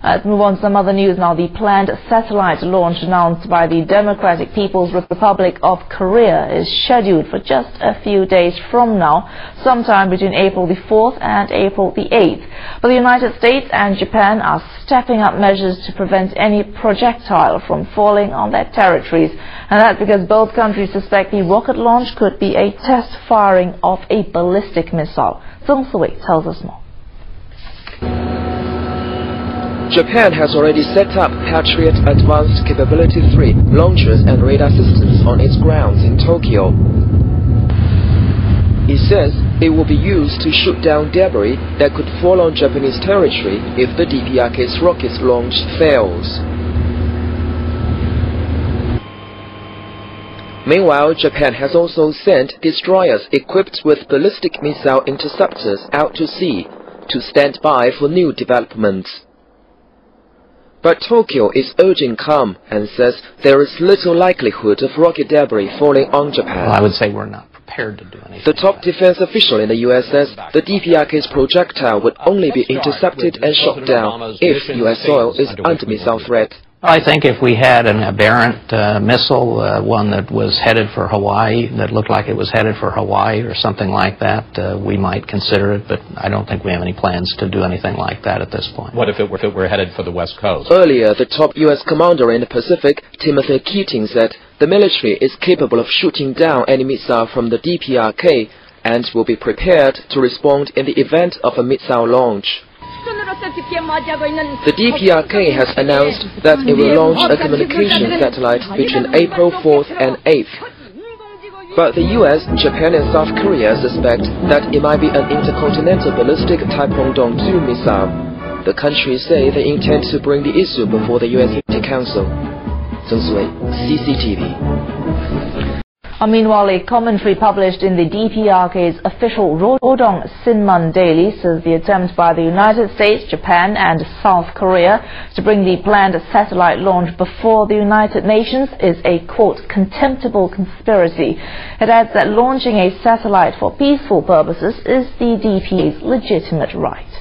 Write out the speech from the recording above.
Let's move on to some other news now. The planned satellite launch announced by the Democratic People's Republic of Korea is scheduled for just a few days from now, sometime between April the 4th and April the 8th. But the United States and Japan are stepping up measures to prevent any projectile from falling on their territories. And that's because both countries suspect the rocket launch could be a test firing of a ballistic missile. Sung Sui tells us more. Japan has already set up Patriot Advanced Capability 3 launchers and radar systems on its grounds in Tokyo. It says it will be used to shoot down debris that could fall on Japanese territory if the DPRK's rocket launch fails. Meanwhile, Japan has also sent destroyers equipped with ballistic missile interceptors out to sea to stand by for new developments. But Tokyo is urging calm and says there is little likelihood of rocket debris falling on Japan. Well, I would say we're not prepared to do anything. The top defense official in the U.S. says the DPRK's projectile would only be intercepted and shot down if U.S. soil is under missile threat. I think if we had an aberrant missile, one that was headed for Hawaii, that looked like it was headed for Hawaii or something like that, we might consider it, but I don't think we have any plans to do anything like that at this point. What if it were headed for the West Coast? Earlier, the top U.S. commander in the Pacific, Timothy Keating, said the military is capable of shooting down any missile from the DPRK and will be prepared to respond in the event of a missile launch. The DPRK has announced that it will launch a communication satellite between April 4th and 8th. But the US, Japan and South Korea suspect that it might be an intercontinental ballistic Taepong-dong 2 missile. The countries say they intend to bring the issue before the US Security Council. Sung Sui, CCTV. Meanwhile, a commentary published in the DPRK's official Rodong Sinmun Daily says the attempt by the United States, Japan and South Korea to bring the planned satellite launch before the United Nations is a, quote, contemptible conspiracy. It adds that launching a satellite for peaceful purposes is the DPRK's legitimate right.